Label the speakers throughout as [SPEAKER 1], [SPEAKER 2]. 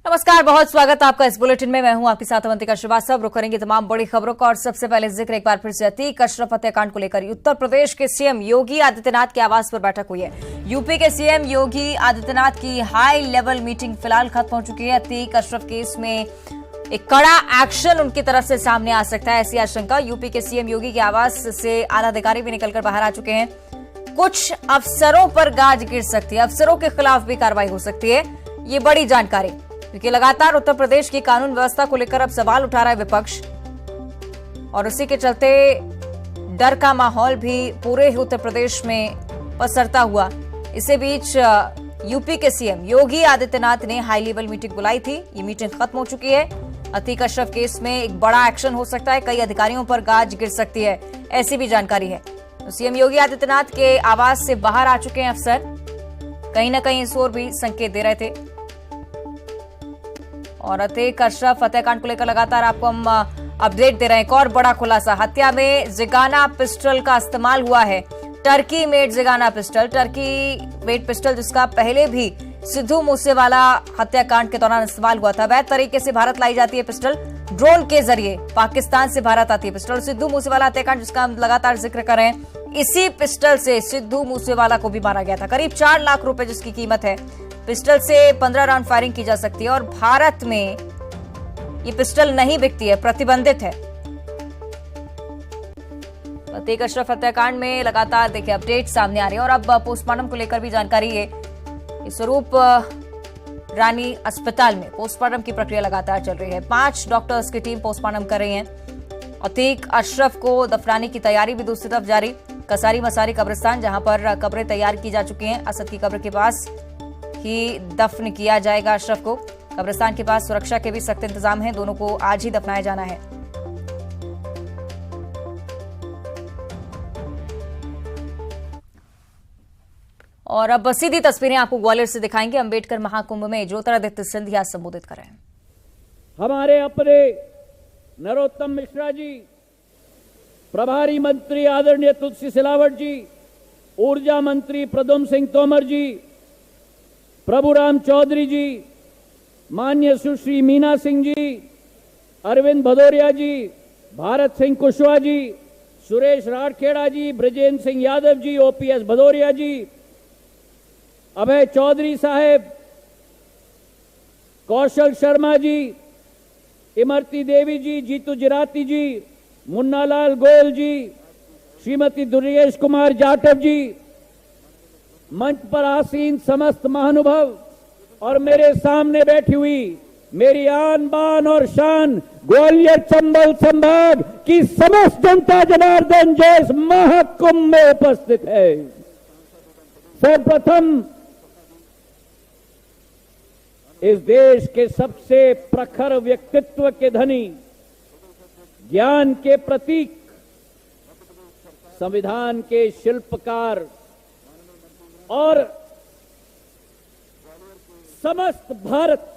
[SPEAKER 1] नमस्कार, बहुत स्वागत है आपका इस बुलेटिन में। मैं हूं आपके साथ अवंतिका श्रीवास्तव। रुक करेंगे तमाम बड़ी खबरों का और सबसे पहले जिक्र एक बार फिर से अतीक अशरफ हत्याकांड को लेकर उत्तर प्रदेश के सीएम योगी आदित्यनाथ के आवास पर बैठक हुई है। यूपी के सीएम योगी आदित्यनाथ की हाई लेवल मीटिंग फिलहाल खत्म हो चुकी है। अतीक अशरफ केस में एक कड़ा एक्शन उनकी तरफ से सामने आ सकता है, ऐसी आशंका। यूपी के सीएम योगी के आवास से आला अधिकारी भी निकलकर बाहर आ चुके हैं। कुछ अफसरों पर गाज गिर सकती है, अफसरों के खिलाफ भी कार्रवाई हो सकती है, ये बड़ी जानकारी, क्योंकि लगातार उत्तर प्रदेश की कानून व्यवस्था को लेकर अब सवाल उठा रहा है विपक्ष, और उसी के चलते डर का माहौल भी पूरे उत्तर प्रदेश में पसरता हुआ। इसी बीच यूपी के सीएम योगी आदित्यनाथ ने हाई लेवल मीटिंग बुलाई थी। ये मीटिंग खत्म हो चुकी है। अतीक अशरफ केस में एक बड़ा एक्शन हो सकता है, कई अधिकारियों पर गाज गिर सकती है, ऐसी भी जानकारी है। तो सीएम योगी आदित्यनाथ के आवास से बाहर आ चुके हैं अफसर, कहीं ना कहीं इस ओर भी संकेत दे रहे थे। और अतीक अशरफ हत्याकांड को लेकर लगातार आपको हम अपडेट दे रहे हैं। एक और बड़ा खुलासा, हत्या में जिगाना पिस्टल का इस्तेमाल हुआ है। Turkey made Zigana pistol, Turkey made pistol जिसका पहले भी सिद्धू मूसेवाला हत्याकांड के दौरान इस्तेमाल हुआ था। वैध तरीके से भारत लाई जाती है पिस्टल, ड्रोन के जरिए पाकिस्तान से भारत आती है पिस्टल। सिद्धू मूसेवाला हत्याकांड जिसका हम लगातार जिक्र कर रहे हैं, इसी पिस्टल से सिद्धू मूसेवाला को भी मारा गया था। करीब 4 लाख रुपए जिसकी कीमत है। पिस्टल से 15 राउंड फायरिंग की जा सकती है और भारत में ये पिस्टल नहीं बिकती है, प्रतिबंधित है। अतीक अशरफ हत्याकांड में लगातार देखिए अपडेट सामने आ रही है। और अब पोस्टमार्टम को लेकर भी जानकारी है। स्वरूप रानी अस्पताल में पोस्टमार्टम की प्रक्रिया लगातार चल रही है। 5 डॉक्टर्स की टीम पोस्टमार्टम कर रही है। अतीक अशरफ को दफनाने की तैयारी भी दूसरी तरफ जारी। कसारी मसारी कब्रिस्तान, जहां पर कब्रें तैयार की जा चुकी हैं। असद की कब्र के पास ही दफन किया जाएगा अशरफ को। कब्रिस्तान के पास सुरक्षा के भी सख्त इंतजाम हैं। दोनों को आज ही दफनाया जाना है। और अब सीधी तस्वीरें आपको ग्वालियर से दिखाएंगे। अंबेडकर महाकुंभ में ज्योतिरादित्य सिंधिया संबोधित कर रहे हैं।
[SPEAKER 2] हमारे अपने नरोत्तम मिश्रा जी, प्रभारी मंत्री आदरणीय तुलसी सिलावट जी, ऊर्जा मंत्री प्रद्युम्न सिंह तोमर जी, प्रभुराम चौधरी जी, माननीय सुश्री मीना सिंह जी, अरविंद भदौरिया जी, भारत सिंह कुशवाहा जी, सुरेश राठखेड़ा जी, ब्रजेंद्र सिंह यादव जी, ओपीएस भदौरिया जी, अभय चौधरी साहेब, कौशल शर्मा जी, इमरती देवी जी, जीतू जिराती जी, मुन्नालाल गोयल जी, श्रीमती दुर्गेश कुमार जाटव जी, मंच पर आसीन समस्त महानुभाव और मेरे सामने बैठी हुई मेरी आन बान और शान ग्वालियर चंबल संभाग की समस्त जनता जनार्दन जो इस महाकुंभ में उपस्थित है। सर्वप्रथम इस देश के सबसे प्रखर व्यक्तित्व के धनी, ज्ञान के प्रतीक, संविधान के शिल्पकार और समस्त भारत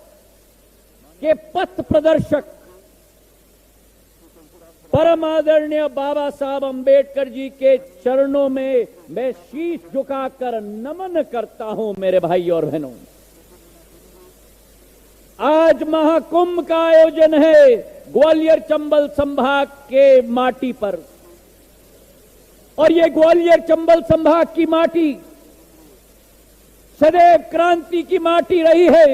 [SPEAKER 2] के पथ प्रदर्शक परम आदरणीय बाबा साहब अंबेडकर जी के चरणों में मैं शीश झुकाकर नमन करता हूं। मेरे भाई और बहनों, आज महाकुंभ का आयोजन है ग्वालियर चंबल संभाग के माटी पर, और ये ग्वालियर चंबल संभाग की माटी सदैव क्रांति की माटी रही है,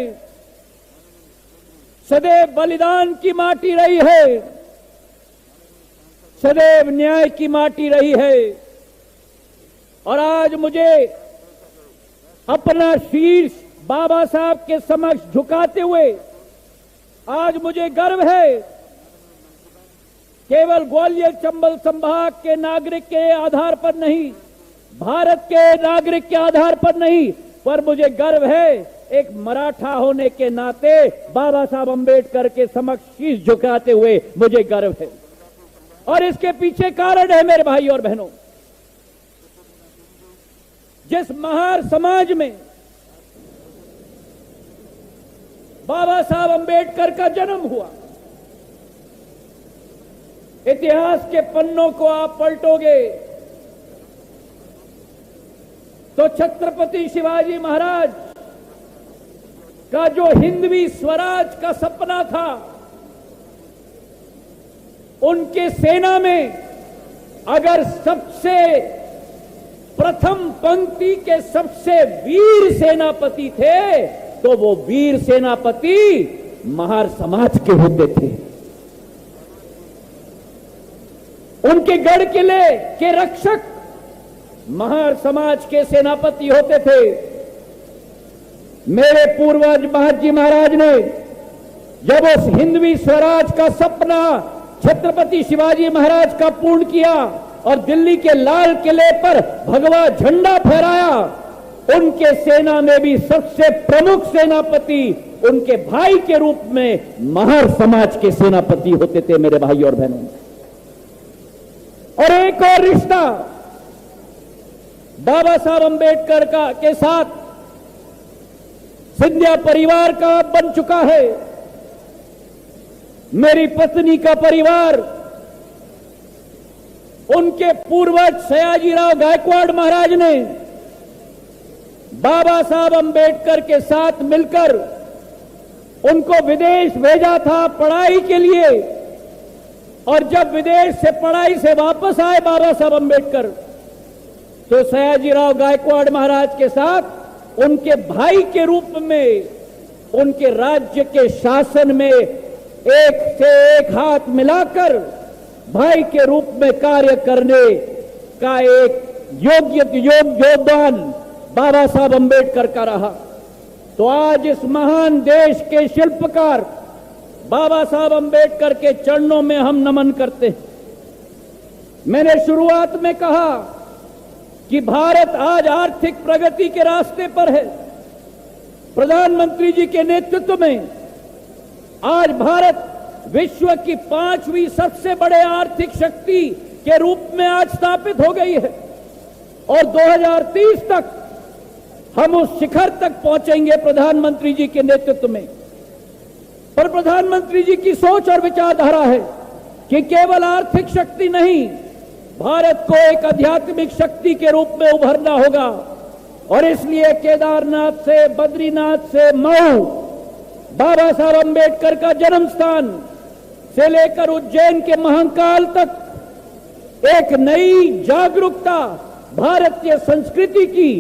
[SPEAKER 2] सदैव बलिदान की माटी रही है, सदैव न्याय की माटी रही है। और आज मुझे अपना शीर्ष बाबा साहब के समक्ष झुकाते हुए आज मुझे गर्व है, केवल ग्वालियर चंबल संभाग के नागरिक के आधार पर नहीं, भारत के नागरिक के आधार पर नहीं, पर मुझे गर्व है एक मराठा होने के नाते बाबा साहब अंबेडकर के समक्ष शीश झुकाते हुए मुझे गर्व है। और इसके पीछे कारण है मेरे भाई और बहनों, जिस महार समाज में बाबा साहब अंबेडकर का जन्म हुआ। इतिहास के पन्नों को आप पलटोगे तो छत्रपति शिवाजी महाराज का जो हिंदवी स्वराज का सपना था, उनके सेना में अगर सबसे प्रथम पंक्ति के सबसे वीर सेनापति थे तो वो वीर सेनापति महार समाज के होते थे। उनके गढ़ किले के रक्षक महार समाज के सेनापति होते थे। मेरे पूर्वज महाजी महाराज ने जब उस हिंदवी स्वराज का सपना छत्रपति शिवाजी महाराज का पूर्ण किया और दिल्ली के लाल किले पर भगवा झंडा फहराया, उनके सेना में भी सबसे प्रमुख सेनापति उनके भाई के रूप में महार समाज के सेनापति होते थे मेरे भाई और बहनों। और एक और रिश्ता बाबा साहब अंबेडकर का के साथ सिंधिया परिवार का बन चुका है। मेरी पत्नी का परिवार उनके पूर्वज सयाजीराव गायकवाड़ महाराज ने बाबा साहब अंबेडकर के साथ मिलकर उनको विदेश भेजा था पढ़ाई के लिए। और जब विदेश से पढ़ाई से वापस आए बाबा साहब अंबेडकर, तो सयाजीराव गायकवाड़ महाराज के साथ उनके भाई के रूप में उनके राज्य के शासन में एक से एक हाथ मिलाकर भाई के रूप में कार्य करने का एक योगदान बाबा साहब अंबेडकर का रहा। तो आज इस महान देश के शिल्पकार बाबा साहब अंबेडकर के चरणों में हम नमन करते हैं। मैंने शुरुआत में कहा कि भारत आज आर्थिक प्रगति के रास्ते पर है। प्रधानमंत्री जी के नेतृत्व में आज भारत विश्व की 5वीं सबसे बड़े आर्थिक शक्ति के रूप में आज स्थापित हो गई है और 2030 तक हम उस शिखर तक पहुंचेंगे प्रधानमंत्री जी के नेतृत्व में। पर प्रधानमंत्री जी की सोच और विचारधारा है कि केवल आर्थिक शक्ति नहीं, भारत को एक आध्यात्मिक शक्ति के रूप में उभरना होगा। और इसलिए केदारनाथ से बद्रीनाथ से मऊ, बाबा साहब अंबेडकर का जन्म स्थान से लेकर उज्जैन के महाकाल तक एक नई जागरूकता भारतीय संस्कृति की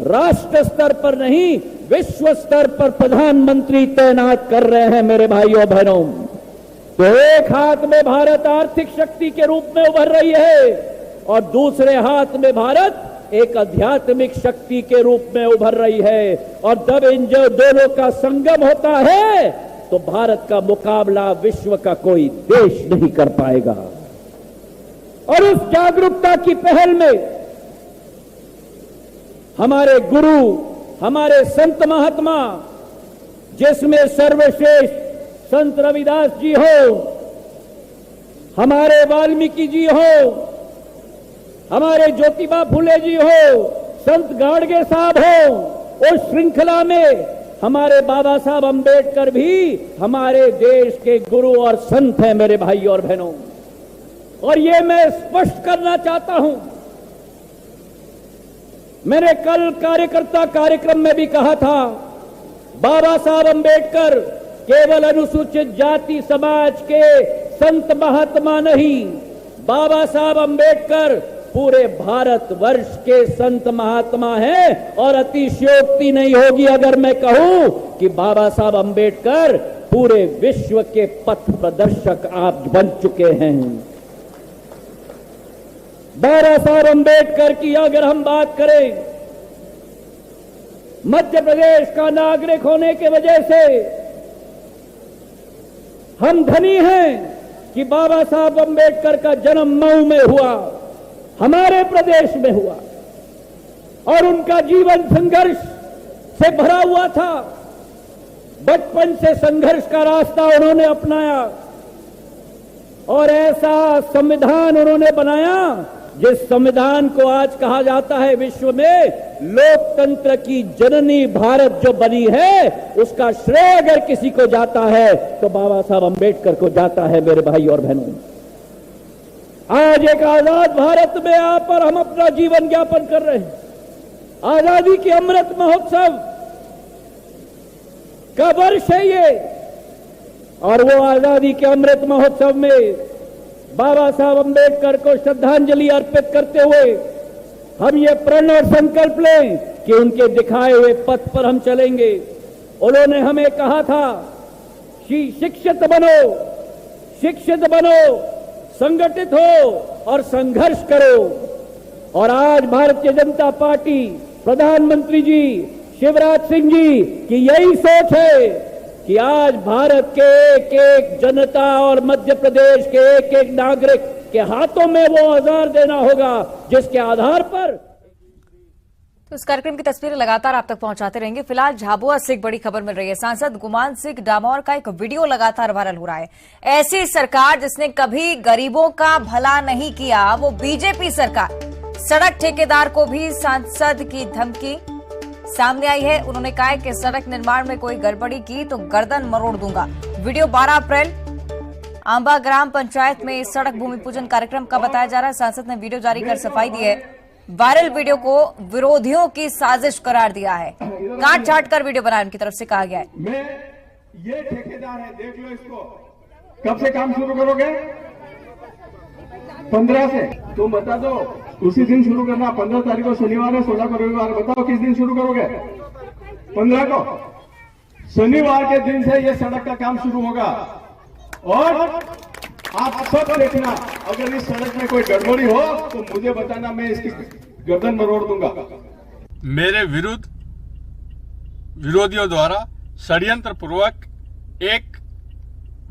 [SPEAKER 2] राष्ट्र स्तर पर नहीं विश्व स्तर पर प्रधानमंत्री तैनात कर रहे हैं मेरे भाइयों बहनों। तो एक हाथ में भारत आर्थिक शक्ति के रूप में उभर रही है और दूसरे हाथ में भारत एक आध्यात्मिक शक्ति के रूप में उभर रही है। और जब इन जो दोनों का संगम होता है तो भारत का मुकाबला विश्व का कोई देश नहीं कर पाएगा। और उस जागरूकता की पहल में हमारे गुरु, हमारे संत महात्मा, जिसमें सर्वश्रेष्ठ संत रविदास जी हो, हमारे वाल्मीकि जी हो, हमारे ज्योतिबा फुले जी हो, संत गाडगे साहब हो, उस श्रृंखला में हमारे बाबा साहब अंबेडकर भी हमारे देश के गुरु और संत हैं मेरे भाई और बहनों। और ये मैं स्पष्ट करना चाहता हूं, मैंने कल कार्यकर्ता कार्यक्रम में भी कहा था, बाबा साहब अंबेडकर केवल अनुसूचित जाति समाज के संत महात्मा नहीं, बाबा साहब अंबेडकर पूरे भारतवर्ष के संत महात्मा हैं। और अतिशयोक्ति नहीं होगी अगर मैं कहूं कि बाबा साहब अंबेडकर पूरे विश्व के पथ प्रदर्शक आप बन चुके हैं। बाबा साहब अंबेडकर की अगर हम बात करें, मध्य प्रदेश का नागरिक होने की वजह से हम धनी हैं कि बाबा साहब अंबेडकर का जन्म मऊ में हुआ, हमारे प्रदेश में हुआ। और उनका जीवन संघर्ष से भरा हुआ था। बचपन से संघर्ष का रास्ता उन्होंने अपनाया और ऐसा संविधान उन्होंने बनाया जिस संविधान को आज कहा जाता है विश्व में लोकतंत्र की जननी भारत जो बनी है, उसका श्रेय अगर किसी को जाता है तो बाबा साहब अंबेडकर को जाता है। मेरे भाई और बहनों, आज एक आजाद भारत में आप और हम अपना जीवन यापन कर रहे हैं। आजादी के अमृत महोत्सव का वर्ष है ये, और वो आजादी के अमृत महोत्सव में बाबा साहब अंबेडकर को श्रद्धांजलि अर्पित करते हुए हम ये प्रण और संकल्प लें कि उनके दिखाए हुए पथ पर हम चलेंगे। उन्होंने हमें कहा था कि शिक्षित बनो, संगठित हो और संघर्ष करो। और आज भारतीय जनता पार्टी, प्रधानमंत्री जी शिवराज सिंह जी की यही सोच है कि आज भारत के एक एक जनता और मध्य प्रदेश के एक एक नागरिक के हाथों में वो औजार देना होगा जिसके आधार पर।
[SPEAKER 1] तो इस कार्यक्रम की तस्वीरें लगातार आप तक पहुंचाते रहेंगे। फिलहाल झाबुआ से एक बड़ी खबर मिल रही है। सांसद गुमान सिंह डामोर का एक वीडियो लगातार वायरल हो रहा है। ऐसी सरकार जिसने कभी गरीबों का भला नहीं किया, वो बीजेपी सरकार। सड़क ठेकेदार को भी सांसद की धमकी सामने आई है। उन्होंने कहा है कि सड़क निर्माण में कोई गड़बड़ी की तो गर्दन मरोड़ दूंगा। वीडियो 12 अप्रैल आंबा ग्राम पंचायत में सड़क भूमि पूजन कार्यक्रम का बताया जा रहा है। सांसद ने वीडियो जारी कर सफाई दी है। वायरल वीडियो को विरोधियों की साजिश करार दिया है। काट छाट कर वीडियो बनाने की तरफ से कहा गया है।
[SPEAKER 3] ये ठेकेदार है, देख लो इसको। कब से काम शुरू करोगे? 15 से। तुम बता दो, उसी दिन शुरू करना। 15 तारीख को शनिवार है, 16 को रविवार। बताओ किस दिन शुरू करोगे? 15 को। शनिवार के दिन से ये सड़क का काम शुरू होगा। और आप सब देखना, अगर इस सड़क में कोई गड़बड़ी हो तो मुझे बताना, मैं इसकी गर्दन मरोड़ दूंगा।
[SPEAKER 4] मेरे विरुद्ध विरोधियों द्वारा षड्यंत्र पूर्वक एक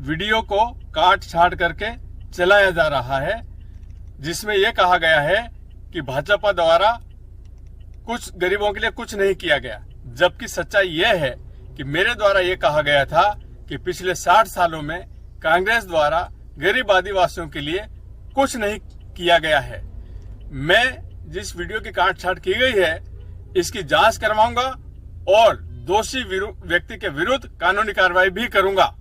[SPEAKER 4] वीडियो को काट छाट करके चलाया जा रहा है, जिसमें यह कहा गया है कि भाजपा द्वारा कुछ गरीबों के लिए कुछ नहीं किया गया। जबकि सच्चाई यह है कि मेरे द्वारा यह कहा गया था कि पिछले 60 सालों में कांग्रेस द्वारा गरीब आदिवासियों के लिए कुछ नहीं किया गया है। मैं जिस वीडियो की काट छाट की गई है, इसकी जांच करवाऊंगा और दोषी व्यक्ति के विरुद्ध कानूनी कार्रवाई भी करूंगा।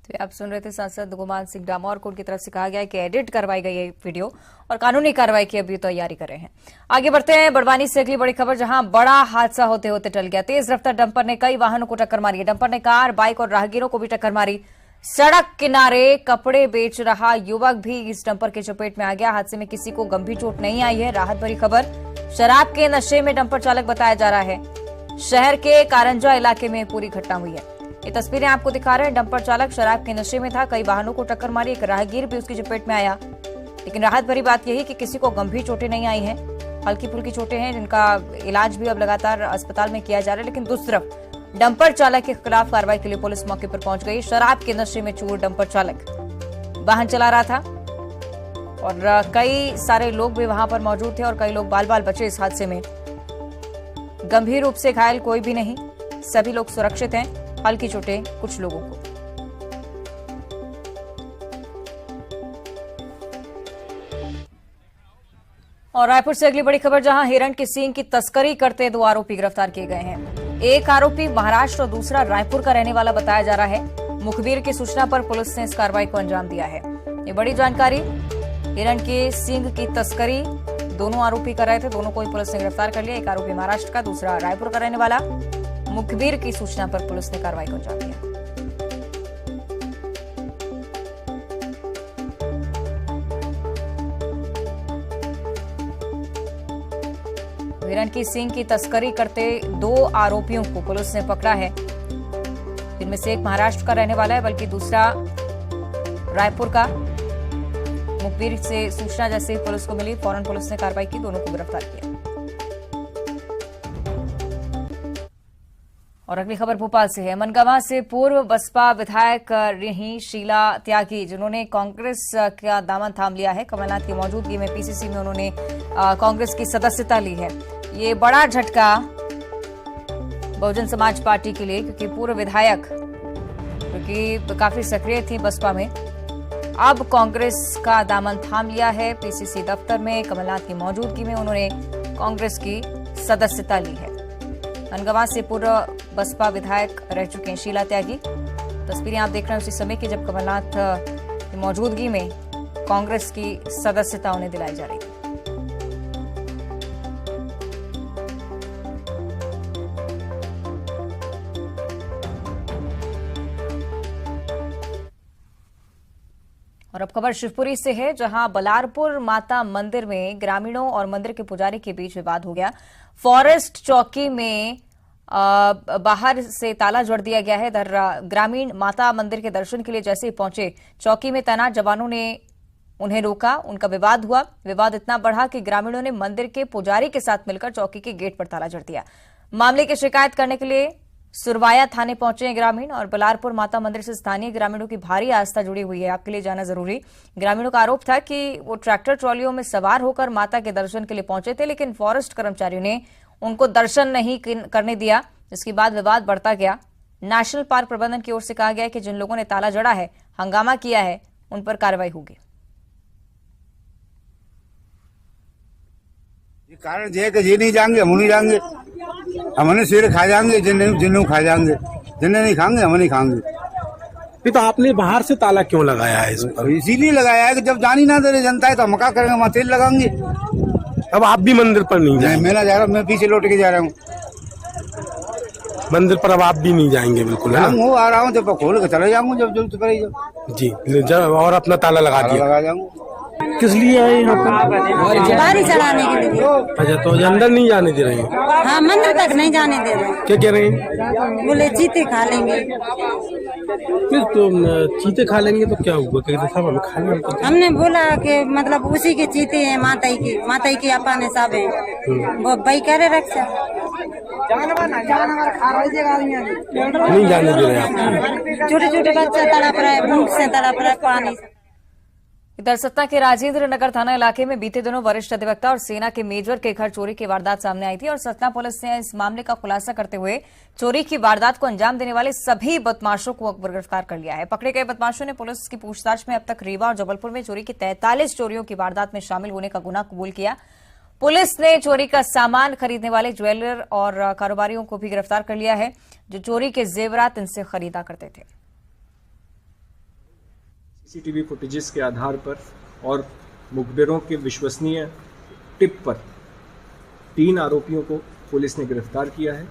[SPEAKER 1] तो आप सुन रहे थे सांसद गुमान सिंह डामोर को। उनकी तरफ से कहा गया है कि एडिट करवाई गई है वीडियो और कानूनी कार्रवाई की अभी तैयारी कर रहे हैं। आगे बढ़ते हैं। बड़वानी से अगली बड़ी खबर, जहां बड़ा हादसा होते होते टल गया। तेज रफ्तार डंपर ने कई वाहनों को टक्कर मारी है। डंपर ने कार, बाइक और राहगीरों को भी टक्कर मारी। सड़क किनारे कपड़े बेच रहा युवक भी इस डंपर की चपेट में आ गया। हादसे में किसी को गंभीर चोट नहीं आई है। राहत भरी खबर, शराब के नशे में डंपर चालक बताया जा रहा है। शहर के कारंजा इलाके में पूरी घटना हुई है। ये तस्वीरें आपको दिखा रहे हैं। डंपर चालक शराब के नशे में था, कई वाहनों को टक्कर मारी। एक राहगीर भी उसकी चपेट में आया। लेकिन राहत भरी बात यही कि किसी को गंभीर चोटें नहीं आई हैं। हल्की फुल्की चोटें हैं, जिनका इलाज भी अब लगातार अस्पताल में किया जा रहा है। लेकिन दूसरी तरफ डंपर चालक के खिलाफ कार्रवाई के लिए पुलिस मौके पर पहुंच गई। शराब के नशे में चूर डंपर चालक वाहन चला रहा था और कई सारे लोग भी वहां पर मौजूद थे और कई लोग बाल बाल बचे इस हादसे में। गंभीर रूप से घायल कोई भी नहीं, सभी लोग सुरक्षित हैं। हल्की चोटें कुछ लोगों को। और रायपुर से अगली बड़ी खबर, जहां हिरण की सींग की तस्करी करते 2 आरोपी गिरफ्तार किए गए हैं। एक आरोपी महाराष्ट्र और दूसरा रायपुर का रहने वाला बताया जा रहा है। मुखबिर की सूचना पर पुलिस ने इस कार्रवाई को अंजाम दिया है। ये बड़ी जानकारी, हिरण की सींग की तस्करी दोनों आरोपी कर रहे थे। दोनों को पुलिस ने गिरफ्तार कर लिया। एक आरोपी महाराष्ट्र का, दूसरा रायपुर का रहने वाला। मुखबिर की सूचना पर पुलिस ने कार्रवाई को अंजाम दिया। हिरण की सींग की तस्करी करते 2 आरोपियों को पुलिस ने पकड़ा है, जिनमें से एक महाराष्ट्र का रहने वाला है, बल्कि दूसरा रायपुर का। मुखबिर से सूचना जैसे ही पुलिस को मिली, फौरन पुलिस ने कार्रवाई की, दोनों को गिरफ्तार किया। और अगली खबर भोपाल से है। मनगावा से पूर्व बसपा विधायक रही शीला त्यागी, जिन्होंने कांग्रेस का दामन थाम लिया है। कमलनाथ की मौजूदगी में पीसीसी में उन्होंने कांग्रेस की सदस्यता ली है। ये बड़ा झटका बहुजन समाज पार्टी के लिए, क्योंकि पूर्व विधायक, क्योंकि काफी सक्रिय थी बसपा में, अब कांग्रेस का दामन थाम लिया है। पीसीसी दफ्तर में कमलनाथ की मौजूदगी में उन्होंने कांग्रेस की सदस्यता ली है। मनगवा से पूर्व बसपा विधायक रह चुके हैं शीला त्यागी। तस्वीरें आप देख रहे हैं उसी समय की जब कमलनाथ की मौजूदगी में कांग्रेस की सदस्यता उन्हें दिलाई जा रही थी। और अब खबर शिवपुरी से है, जहां बलारपुर माता मंदिर में ग्रामीणों और मंदिर के पुजारी के बीच विवाद हो गया। फॉरेस्ट चौकी में बाहर से ताला जोड़ दिया गया है। ग्रामीण माता मंदिर के दर्शन के लिए जैसे ही पहुंचे, चौकी में तैनात जवानों ने उन्हें रोका। उनका विवाद हुआ। विवाद इतना बढ़ा कि ग्रामीणों ने मंदिर के पुजारी के साथ मिलकर चौकी के गेट पर ताला जड़ दिया। मामले की शिकायत करने के लिए सुरवाया थाने पहुंचे हैं ग्रामीण। और बलारपुर माता मंदिर से स्थानीय ग्रामीणों की भारी आस्था जुड़ी हुई है, आपके लिए जाना जरूरी। ग्रामीणों का आरोप था कि वो ट्रैक्टर ट्रॉलियों में सवार होकर माता के दर्शन के लिए पहुंचे थे, लेकिन फॉरेस्ट कर्मचारियों ने उनको दर्शन नहीं करने दिया, जिसके बाद विवाद बढ़ता गया। नेशनल पार्क प्रबंधन की ओर से कहा गया कि जिन लोगों ने ताला जड़ा है, हंगामा किया है, उन पर कार्रवाई होगी।
[SPEAKER 5] कारण ये कि ये नहीं जाएंगे, हम नहीं जाएंगे, हमने शेर खा जाएंगे, जिन्हें खा जाएंगे, जिन्हें नहीं खाएंगे हम नहीं खाएंगे।
[SPEAKER 6] तो आपने बाहर से ताला क्यों लगाया है इस पर?
[SPEAKER 5] इसीलिए लगाया है कि जब जानी ना दे रही जनता है तो हम क्या करेंगे, वहाँ तेल लगाएंगे।
[SPEAKER 6] अब आप भी मंदिर पर नहीं जाएंगे?
[SPEAKER 5] मैं ना जा रहा, मैं पीछे लौट के जा रहा हूँ
[SPEAKER 6] मंदिर पर। अब आप भी नहीं जाएंगे? बिल्कुल है ना,
[SPEAKER 5] आ रहा हूँ, जब खोल के चले जाऊंगा, जब जरूरत पड़ेगी
[SPEAKER 6] जी। और अपना ताला लगा
[SPEAKER 5] जाऊंगा।
[SPEAKER 6] किस लिए आए यहाँ पर?
[SPEAKER 7] बारी चढ़ाने के लिए।
[SPEAKER 6] अच्छा, तो अंदर नहीं जाने दे रहे हैं?
[SPEAKER 7] हाँ, मंदिर तक नहीं जाने दे रहे हैं।
[SPEAKER 6] क्या कह रहे हैं?
[SPEAKER 7] बोले चीते खा लेंगे।
[SPEAKER 6] फिर तो चीते खा लेंगे तो क्या हुआ? कहते साहब हमें खाने को।
[SPEAKER 7] हमने बोला कि मतलब उसी के चीते हैं, माता की अपा ने सब है, वो भाई करे रक्षा जानवर खा रहे
[SPEAKER 6] नहीं जाने दे रहे हैं।
[SPEAKER 7] छोटे छोटे बच्चे तड़प रहे, भूख से तड़प रहे, पानी से।
[SPEAKER 1] इधर सतना के राजेंद्र नगर थाना इलाके में बीते दिनों वरिष्ठ अधिवक्ता और सेना के मेजर के घर चोरी की वारदात सामने आई थी और सतना पुलिस ने इस मामले का खुलासा करते हुए चोरी की वारदात को अंजाम देने वाले सभी बदमाशों को गिरफ्तार कर लिया है। पकड़े गए बदमाशों ने पुलिस की पूछताछ में अब तक रीवा और जबलपुर में चोरी की 43 चोरियों की वारदात में शामिल होने का गुनाह कबूल किया। पुलिस ने चोरी का सामान खरीदने वाले ज्वेलर और कारोबारियों को भी गिरफ्तार कर लिया है, जो चोरी के जेवरात इनसे खरीदा करते थे।
[SPEAKER 8] सीसीटीवी फुटेजेस के आधार पर और मुखबिरों के विश्वसनीय टिप पर 3 आरोपियों को पुलिस ने गिरफ्तार किया है।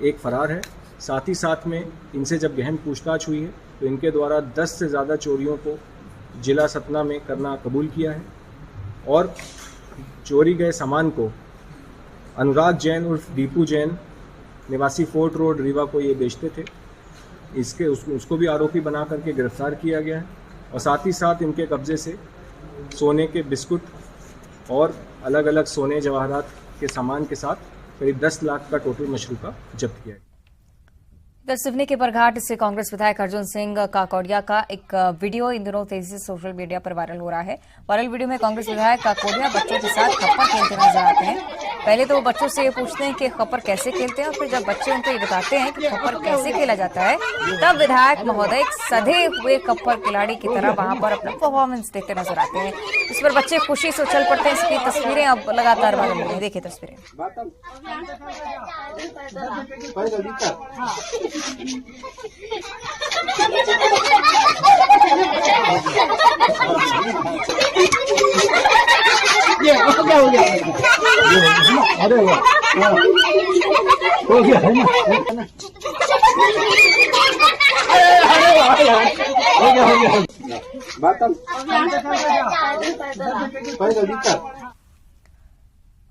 [SPEAKER 8] एक फरार है। साथ ही साथ में इनसे जब गहन पूछताछ हुई है तो इनके द्वारा 10 से ज़्यादा चोरियों को जिला सतना में करना कबूल किया है और चोरी गए सामान को अनुराग जैन उर्फ दीपू जैन निवासी फोर्ट रोड रीवा को ये बेचते थे। उसको भी आरोपी बना करके गिरफ्तार किया गया है और साथ ही साथ इनके कब्जे से सोने के बिस्कुट और अलग अलग सोने जवाहरात के सामान के साथ करीब 10 लाख का टोटल मशरूका जब्त किया है।
[SPEAKER 1] इधर सिवनी के बरघाट से कांग्रेस विधायक अर्जुन सिंह काकोडिया का एक वीडियो इन दिनों तेजी से सोशल मीडिया पर वायरल हो रहा है। वायरल वीडियो में कांग्रेस विधायक काकोडिया बच्चों के साथ खप्पर खेलते नजर आते हैं। पहले तो वो बच्चों से ये पूछते हैं कि खप्पर कैसे खेलते हैं और फिर जब बच्चे उनको ये बताते हैं कि खप्पर कैसे खेला जाता है, तब विधायक महोदय एक सधे हुए खप्पर खिलाड़ी की तरह वहां पर अपना परफॉर्मेंस देते नजर आते हैं। इस पर बच्चे खुशी से उछल पड़ते हैं। इसकी तस्वीरें अब लगातार वायरल हो रही हैं। देखिए तस्वीरें।
[SPEAKER 3] ये क्या हो गया? अरे वाह, हो गया है ना? हो गया।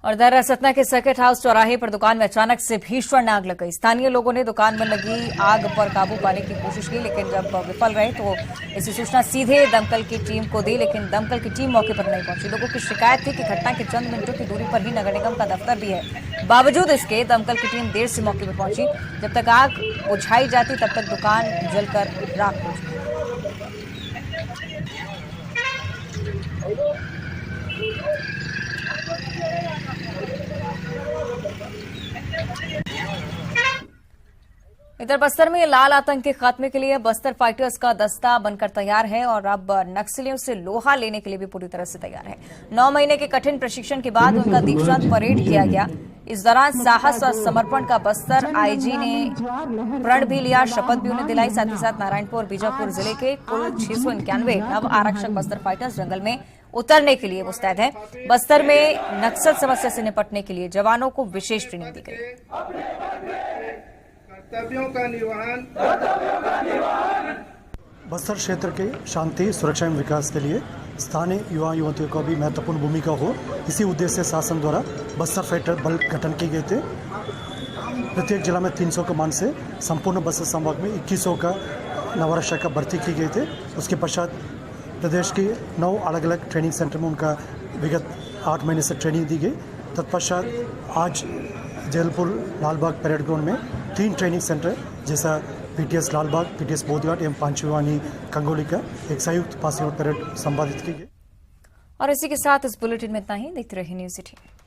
[SPEAKER 1] और दर सतना के सर्किट हाउस चौराहे पर दुकान में अचानक से भीषण आग लग गई। स्थानीय लोगों ने दुकान में लगी आग पर काबू पाने की कोशिश की, लेकिन जब विफल रहे तो इसकी सूचना सीधे दमकल की टीम को दी, लेकिन दमकल की टीम मौके पर नहीं पहुंची। लोगों की शिकायत थी कि घटना के चंद मिनटों की दूरी पर ही नगर निगम का दफ्तर भी है। बावजूद इसके दमकल की टीम देर से मौके पर पहुंची। जब तक आग बुझाई जाती तब तक दुकान जलकर राख हो चुकी। इधर बस्तर में लाल आतंक के खात्मे के लिए बस्तर फाइटर्स का दस्ता बनकर तैयार है और अब नक्सलियों से लोहा लेने के लिए भी पूरी तरह से तैयार है। 9 महीने के कठिन प्रशिक्षण के बाद उनका दीक्षांत परेड किया गया। इस दौरान साहस और समर्पण का बस्तर आईजी ने प्रण भी लिया, शपथ भी उन्हें दिलाई। साथ ही साथ नारायणपुर बीजापुर जिले के कुल 691 नव आरक्षक बस्तर फाइटर्स जंगल में उतरने के लिए मुस्तैद हैं। बस्तर में नक्सल समस्या से निपटने के लिए जवानों को विशेष ट्रेनिंग दी गई।
[SPEAKER 9] कर्तव्यों का निर्वहन बस्तर क्षेत्र के शांति, सुरक्षा एवं विकास के लिए स्थानीय युवा युवतियों का भी महत्वपूर्ण भूमिका हो, इसी उद्देश्य से शासन द्वारा बस्तर फाइटर बल गठन किए गए थे। प्रत्येक जिला में 300 कमांड से संपूर्ण बस्तर संभाग में 2100 का नवारक्षक का भर्ती की गई थे। उसके पश्चात प्रदेश के 9 अलग अलग ट्रेनिंग सेंटर में उनका विगत 8 महीने से ट्रेनिंग दी गई। तत्पश्चात आज जबलपुर लालबाग परेड ग्राउंड में 3 ट्रेनिंग सेंटर जैसा पीटीएस लालबाग, पीटीएस बोधघाट एवं पांचवानी कंगोली का एक संयुक्त पासिंग आउट परेड संपादित की गई।
[SPEAKER 1] और इसी के साथ इस बुलेटिन में इतना ही। देखते रहिए न्यूज़ 18।